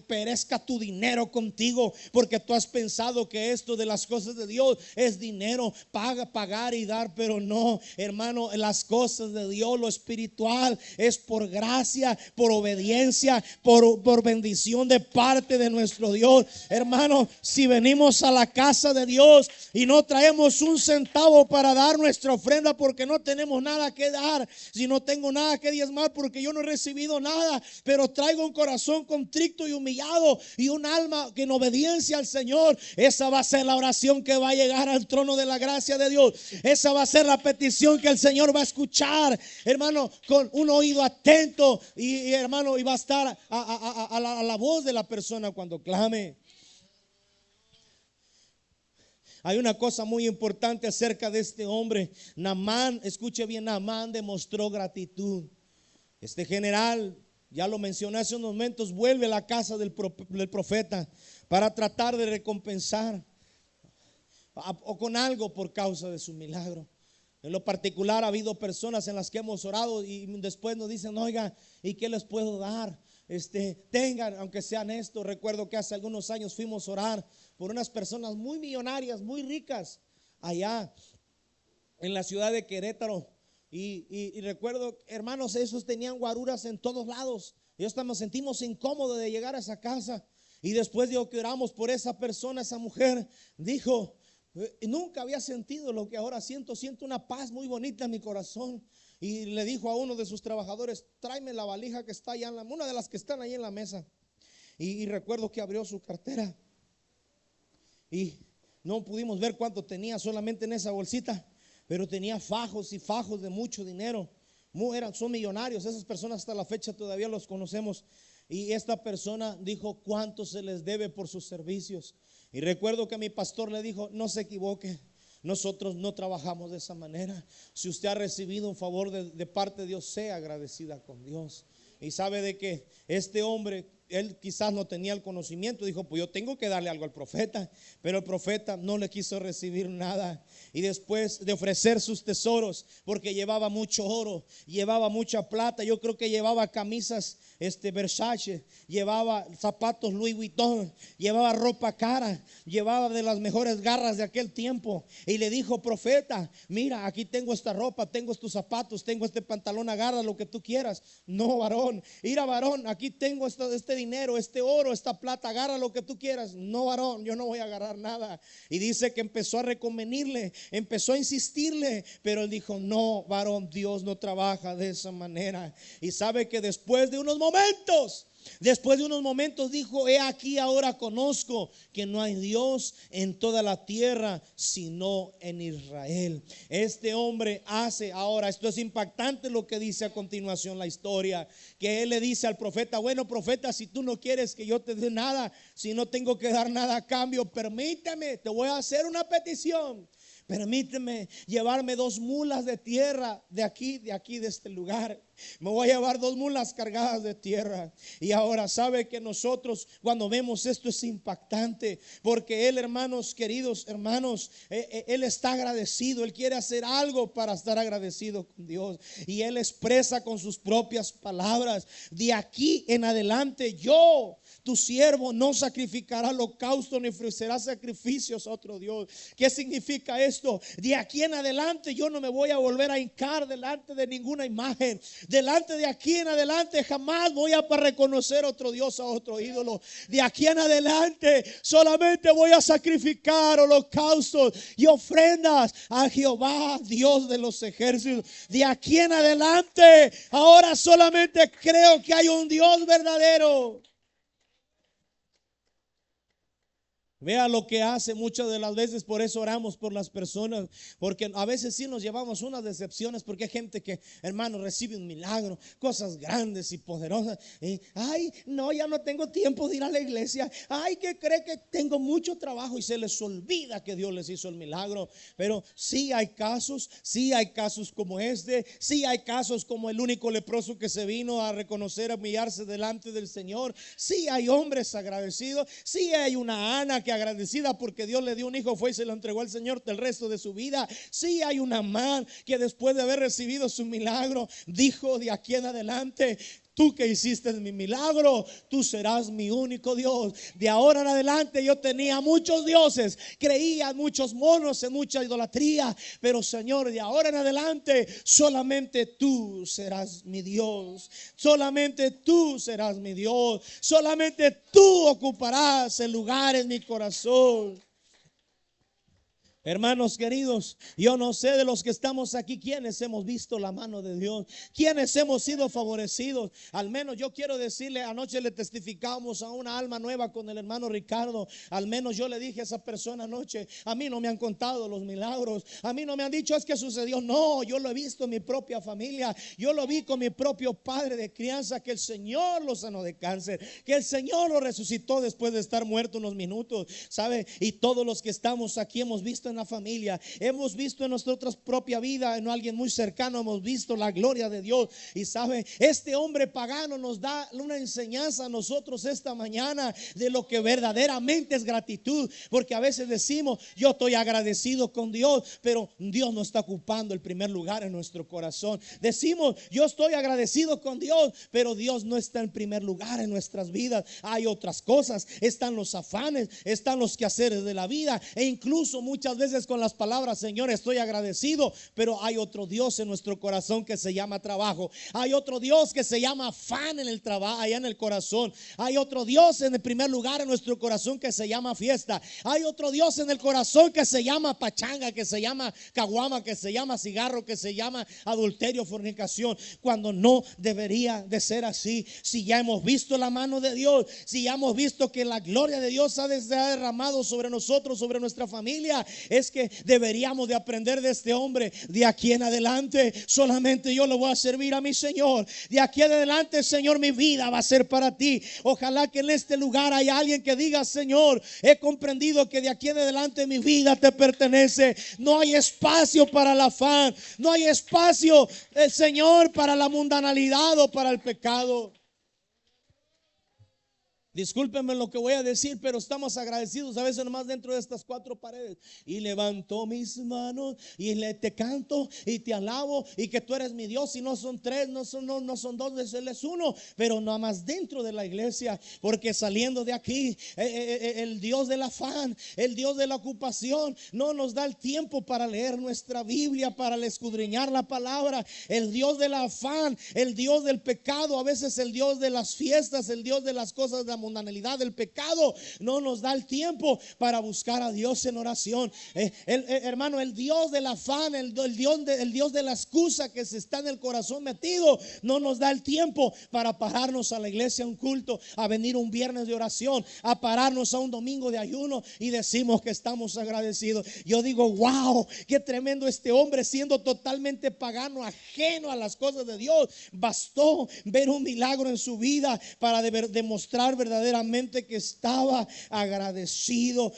[SPEAKER 1] perezca tu dinero contigo, porque tú has pensado que esto de las cosas de Dios es dinero, pagar y dar. Pero no, hermano, las cosas de Dios, lo espiritual, es por gracia, por obediencia, por bendición de parte de nuestro Dios. Hermano, si venimos a la casa de Dios y no traemos un centavo para dar nuestra ofrenda, porque no tenemos nada que dar, si no tengo nada que diezmar porque yo no he recibido nada, pero traigo un corazón contrito y humillado y un alma que en obediencia al Señor, esa va a ser la oración que va a llegar al trono de la gracia de Dios. Esa va a ser la petición que el Señor va a escuchar, hermano, con un oído atento, y hermano, y va a estar a la voz de la persona cuando clame. Hay una cosa muy importante acerca de este hombre. Naamán, escuche bien, Naamán demostró gratitud. Este general, ya lo mencioné hace unos momentos, vuelve a la casa del profeta para tratar de recompensar o con algo por causa de su milagro. En lo particular, ha habido personas en las que hemos orado y después nos dicen: oiga, ¿y qué les puedo dar? Tengan, aunque sean esto. Recuerdo que hace algunos años fuimos a orar por unas personas muy millonarias, muy ricas, allá en la ciudad de Querétaro. Y recuerdo, hermanos, esos tenían guaruras en todos lados. Y nos sentimos incómodos de llegar a esa casa. Y después de que oramos por esa persona, esa mujer dijo: nunca había sentido lo que ahora siento una paz muy bonita en mi corazón. Y le dijo a uno de sus trabajadores: tráeme la valija que está allá, una de las que están ahí en la mesa. Y recuerdo que abrió su cartera y no pudimos ver cuánto tenía solamente en esa bolsita, pero tenía fajos y fajos de mucho dinero. Son millonarios, esas personas hasta la fecha todavía los conocemos. Y esta persona dijo cuánto se les debe por sus servicios. Y recuerdo que mi pastor le dijo: no se equivoque, nosotros no trabajamos de esa manera. Si usted ha recibido un favor de parte de Dios, sea agradecida con Dios. Y sabe de que este hombre él quizás no tenía el conocimiento, dijo, pues yo tengo que darle algo al profeta, pero el profeta no le quiso recibir nada. Y después de ofrecer sus tesoros, porque llevaba mucho oro, llevaba mucha plata, yo creo que llevaba camisas Versace, llevaba zapatos Louis Vuitton, llevaba ropa cara, llevaba de las mejores garras de aquel tiempo. Y le dijo, profeta, mira, aquí tengo esta ropa, tengo estos zapatos, tengo este pantalón, agarra lo que tú quieras. No, varón, mira, varón, aquí tengo este dinero, este oro, esta plata, agarra lo que tú quieras. No, varón, yo no voy a agarrar nada. Y dice que empezó a reconvenirle, empezó a insistirle, pero él dijo, no, varón, Dios no trabaja de esa manera. Y sabe que después de unos momentos dijo, he aquí ahora conozco que no hay Dios en toda la tierra sino en Israel. Este hombre hace ahora, esto es impactante lo que dice a continuación la historia, que él le dice al profeta, bueno, profeta, si tú no quieres que yo te dé nada, si no tengo que dar nada a cambio, permíteme, te voy a hacer una petición. Permíteme llevarme 2 mulas de tierra de aquí, de este lugar. Me voy a llevar 2 mulas cargadas de tierra. Y ahora sabe que nosotros cuando vemos esto es impactante, porque él, hermanos, queridos hermanos, él está agradecido. Él quiere hacer algo para estar agradecido con Dios. Y él expresa con sus propias palabras, de aquí en adelante yo, tu siervo, no sacrificará holocausto ni ofrecerá sacrificios a otro Dios. ¿Qué significa esto? De aquí en adelante yo no me voy a volver a hincar delante de ninguna imagen. Delante de aquí en adelante jamás voy a reconocer a otro Dios, a otro ídolo. De aquí en adelante solamente voy a sacrificar holocaustos y ofrendas a Jehová, Dios de los ejércitos. De aquí en adelante ahora solamente creo que hay un Dios verdadero. Vea lo que hace muchas de las veces, por eso oramos por las personas, porque a veces sí nos llevamos unas decepciones, porque hay gente que, hermano, recibe un milagro, cosas grandes y poderosas, y, ay, no, ya no tengo tiempo de ir a la iglesia, ay, que cree que tengo mucho trabajo y se les olvida que Dios les hizo el milagro. Pero sí hay casos como este, sí hay casos como el único leproso que se vino a reconocer, a humillarse delante del Señor, sí hay hombres agradecidos, sí hay una Ana que agradecida porque Dios le dio un hijo, fue y se lo entregó al Señor el resto de su vida. Sí hay una man que después de haber recibido su milagro dijo, de aquí en adelante, tú que hiciste mi milagro, tú serás mi único Dios. De ahora en adelante yo tenía muchos dioses, creía en muchos monos, en mucha idolatría, pero Señor, de ahora en adelante solamente tú serás mi Dios. Solamente tú serás mi Dios. Solamente tú ocuparás el lugar en mi corazón. Hermanos queridos, yo no sé de los que estamos aquí quiénes hemos visto la mano de Dios, quiénes hemos sido favorecidos. Al menos yo quiero decirle, anoche le testificamos a una alma nueva con el hermano Ricardo. Al menos yo le dije a esa persona anoche, a mí no me han contado los milagros, a mí no me han dicho es que sucedió. No, yo lo he visto en mi propia familia, yo lo vi con mi propio padre de crianza, que el Señor lo sanó de cáncer, que el Señor lo resucitó después de estar muerto unos minutos, ¿sabe? Y todos los que estamos aquí hemos visto en la familia, hemos visto en nuestra propia vida, en alguien muy cercano, hemos visto la gloria de Dios. Y sabe, este hombre pagano nos da una enseñanza a nosotros esta mañana de lo que verdaderamente es gratitud, porque a veces decimos, yo estoy agradecido con Dios, pero Dios no está ocupando el primer lugar en nuestro corazón. Decimos, yo estoy agradecido con Dios, pero Dios no está en primer lugar en nuestras vidas. Hay otras cosas, están los afanes, están los quehaceres de la vida, e incluso muchas veces con las palabras, Señor, estoy agradecido, pero hay otro Dios en nuestro corazón que se llama trabajo. Hay otro Dios que se llama afán en el trabajo, allá en el corazón. Hay otro Dios en el primer lugar en nuestro corazón que se llama fiesta. Hay otro Dios en el corazón que se llama pachanga, que se llama caguama, que se llama cigarro, que se llama adulterio, fornicación, cuando no debería de ser así. Si ya hemos visto la mano de Dios, si ya hemos visto que la gloria de Dios ha derramado sobre nosotros, sobre nuestra familia, es que deberíamos de aprender de este hombre. De aquí en adelante solamente yo le voy a servir a mi Señor. De aquí en adelante, Señor, mi vida va a ser para ti. Ojalá que en este lugar haya alguien que diga, Señor, he comprendido que de aquí en adelante mi vida te pertenece. No hay espacio para el afán, no hay espacio, Señor, para la mundanalidad o para el pecado. Discúlpenme lo que voy a decir, pero estamos agradecidos a veces nomás dentro de estas cuatro paredes. Y levanto mis manos y te canto y te alabo y que tú eres mi Dios. Y no son tres, no son dos, Él es uno. Pero nada más dentro de la iglesia, porque saliendo de aquí, el Dios del afán, el Dios de la ocupación, no nos da el tiempo para leer nuestra Biblia, para escudriñar la palabra. El Dios del afán, el Dios del pecado, a veces el Dios de las fiestas, el Dios de las cosas de la mundanalidad, del pecado, no nos da el tiempo para buscar a Dios en oración. Hermano, el Dios del afán, el Dios de la excusa que se está en el corazón metido, no nos da el tiempo para pararnos a la iglesia a un culto, a venir un viernes de oración, a pararnos a un domingo de ayuno y decimos que estamos agradecidos. Yo digo, wow, qué tremendo este hombre, siendo totalmente pagano, ajeno a las cosas de Dios. Bastó ver un milagro en su vida para demostrar verdaderamente que estaba agradecido.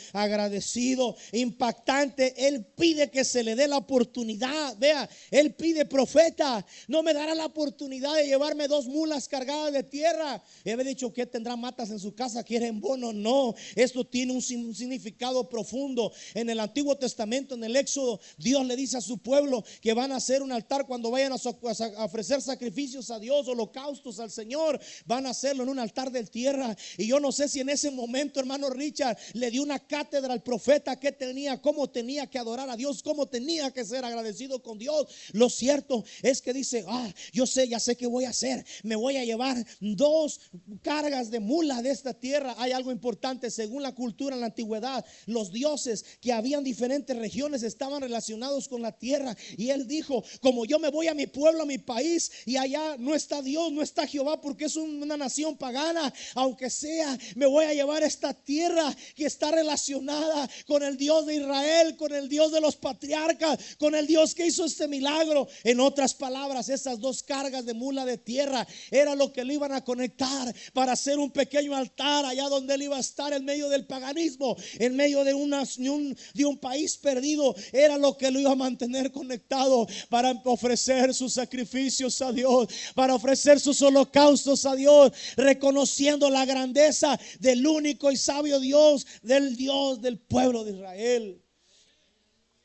[SPEAKER 1] Impactante. Él pide que se le dé la oportunidad. Vea, él pide: profeta, no me dará la oportunidad de llevarme 2 mulas cargadas de tierra. Y había dicho que tendrá matas en su casa, quieren bono. No, esto tiene un significado profundo. En el Antiguo Testamento, en el Éxodo, Dios le dice a su pueblo que van a hacer un altar cuando vayan a ofrecer sacrificios a Dios, holocaustos al Señor. Van a hacerlo en un altar de tierra. Y yo no sé si en ese momento, hermano Richard, le dio una cátedra al profeta que tenía, cómo tenía que adorar a Dios, cómo tenía que ser agradecido con Dios. Lo cierto es que dice: yo sé, ya sé qué voy a hacer. Me voy a llevar 2 cargas de mula de esta tierra. Hay algo importante: según la cultura en la antigüedad, los dioses que habían diferentes regiones estaban relacionados con la tierra. Y él dijo: como yo me voy a mi pueblo, a mi país, y allá no está Dios, no está Jehová, porque es una nación pagana, aunque sea, me voy a llevar esta tierra que está relacionada con el Dios de Israel, con el Dios de los patriarcas, con el Dios que hizo este milagro. En otras palabras, esas 2 cargas de mula de tierra era lo que lo iban a conectar para hacer un pequeño altar allá donde él iba a estar, en medio del paganismo, en medio de un país perdido. Era lo que lo iba a mantener conectado para ofrecer sus sacrificios a Dios, para ofrecer sus holocaustos a Dios, reconociendo la grandeza del único y sabio Dios, del Dios del pueblo de Israel.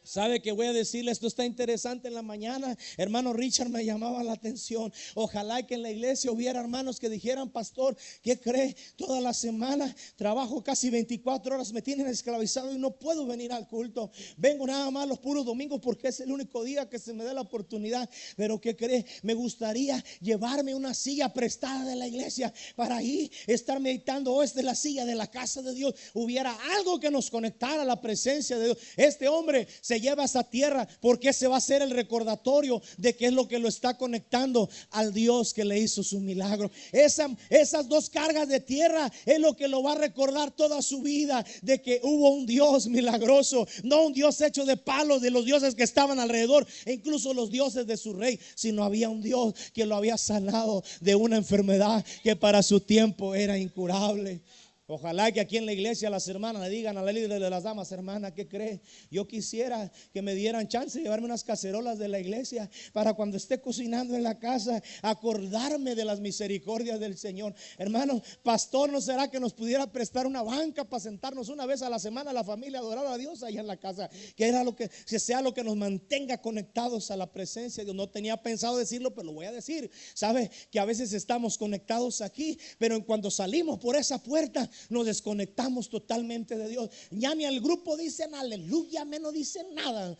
[SPEAKER 1] ¿Sabe que voy a decirle? Esto está interesante. En la mañana, hermano Richard me llamaba la atención. Ojalá que en la iglesia hubiera hermanos que dijeran: pastor, ¿qué cree? Toda la semana trabajo casi 24 horas, me tienen esclavizado y no puedo venir al culto. Vengo nada más los puros domingos porque es el único día que se me da la oportunidad. Pero ¿qué cree? Me gustaría llevarme una silla prestada de la iglesia para ahí estar meditando. Esta es la silla de la casa de Dios. Hubiera algo que nos conectara a la presencia de Dios. Este hombre se lleva esa tierra porque ese va a ser el recordatorio de que es lo que lo está conectando al Dios que le hizo su milagro. Esas 2 cargas de tierra es lo que lo va a recordar toda su vida, de que hubo un Dios milagroso, no un Dios hecho de palos de los dioses que estaban alrededor, e incluso los dioses de su rey, sino había un Dios que lo había sanado de una enfermedad que para su tiempo era incurable. Ojalá que aquí en la iglesia las hermanas le digan a la líder de las damas: hermana, ¿qué cree? Yo quisiera que me dieran chance de llevarme unas cacerolas de la iglesia para cuando esté cocinando en la casa acordarme de las misericordias del Señor. Hermano, pastor, ¿no será que nos pudiera prestar una banca para sentarnos una vez a la semana la familia a adorar a Dios allá en la casa? Que sea lo que nos mantenga conectados a la presencia de Dios. No tenía pensado decirlo, pero lo voy a decir. Sabe que a veces estamos conectados aquí, pero cuando salimos por esa puerta nos desconectamos totalmente de Dios. Ya ni al grupo dicen aleluya, menos dicen nada.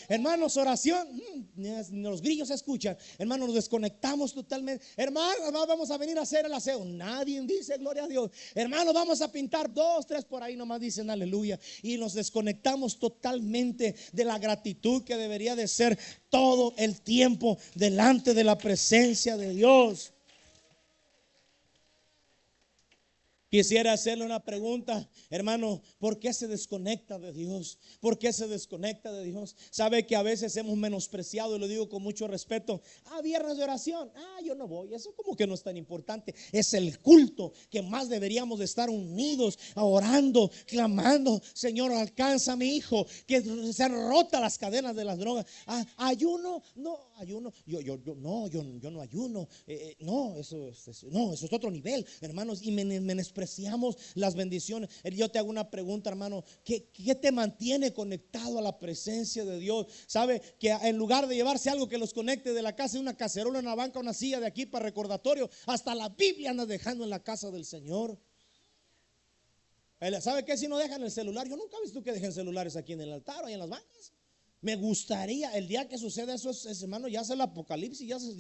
[SPEAKER 1] Hermanos, oración, los grillos se escuchan. Hermanos, nos desconectamos totalmente. Hermanos, vamos a venir a hacer el aseo. Nadie dice gloria a Dios. Hermanos, vamos a pintar 2, 3 por ahí, nomás dicen aleluya. Y nos desconectamos totalmente de la gratitud que debería de ser todo el tiempo delante de la presencia de Dios. Quisiera hacerle una pregunta, hermano: ¿por qué se desconecta de Dios? ¿Por qué se desconecta de Dios? Sabe que a veces hemos menospreciado, y lo digo con mucho respeto: viernes de oración, yo no voy, eso como que no es tan importante. Es el culto que más deberíamos de estar unidos, orando, clamando: Señor, alcanza a mi hijo, que se han roto las cadenas de las drogas. Ayuno, no, ayuno, yo no ayuno, no, eso es otro nivel, hermanos. Y menospreciamos menospreciamos las bendiciones. Yo te hago una pregunta, hermano, ¿qué te mantiene conectado a la presencia de Dios? ¿Sabe? Que en lugar de llevarse algo que los conecte de la casa, una cacerola, una banca, una silla de aquí para recordatorio, hasta la Biblia anda dejando en la casa del Señor. ¿Sabe qué? Si no dejan el celular, yo nunca he visto que dejen celulares aquí en el altar o ahí en las bancas. Me gustaría, el día que suceda eso, hermano, ya es el apocalipsis, ya se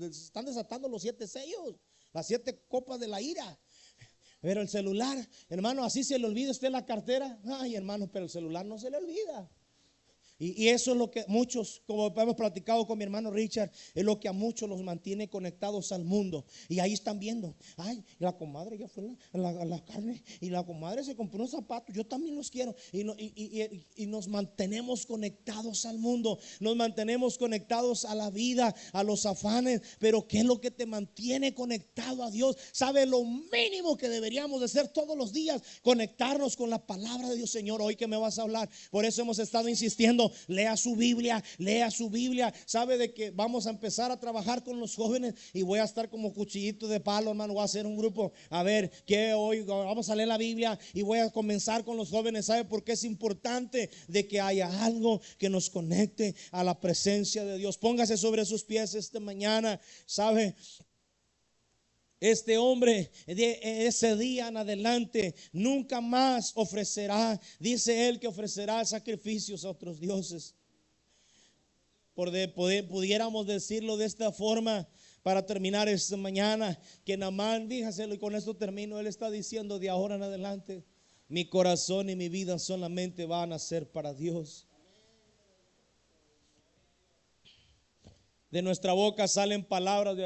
[SPEAKER 1] están desatando los 7 sellos, las 7 copas de la ira. Pero el celular, hermano, así se le olvida a usted la cartera. Ay, hermano, pero el celular no se le olvida. Y eso es lo que muchos, como hemos platicado con mi hermano Richard, es lo que a muchos los mantiene conectados al mundo. Y ahí están viendo, ay, la comadre ya fue a la carne, y la comadre se compró unos zapatos, yo también los quiero. Y nos mantenemos conectados al mundo, nos mantenemos conectados a la vida, a los afanes. Pero ¿qué es lo que te mantiene conectado a Dios? ¿Sabe lo mínimo que deberíamos de hacer todos los días? Conectarnos con la palabra de Dios. Señor, hoy que me vas a hablar, por eso hemos estado insistiendo. Lea su Biblia, lea su Biblia. Sabe de que vamos a empezar a trabajar con los jóvenes y voy a estar como cuchillito de palo, hermano. Voy a hacer un grupo, a ver, que hoy vamos a leer la Biblia y voy a comenzar con los jóvenes. ¿Sabe por qué es importante de que haya algo que nos conecte a la presencia de Dios? Póngase sobre sus pies esta mañana. ¿Sabe? Este hombre de ese día en adelante nunca más ofrecerá, dice él, que ofrecerá sacrificios a otros dioses. Pudiéramos decirlo de esta forma para terminar esta mañana, que Naamán, fíjaselo, y con esto termino, él está diciendo: de ahora en adelante mi corazón y mi vida solamente van a ser para Dios. De nuestra boca salen palabras de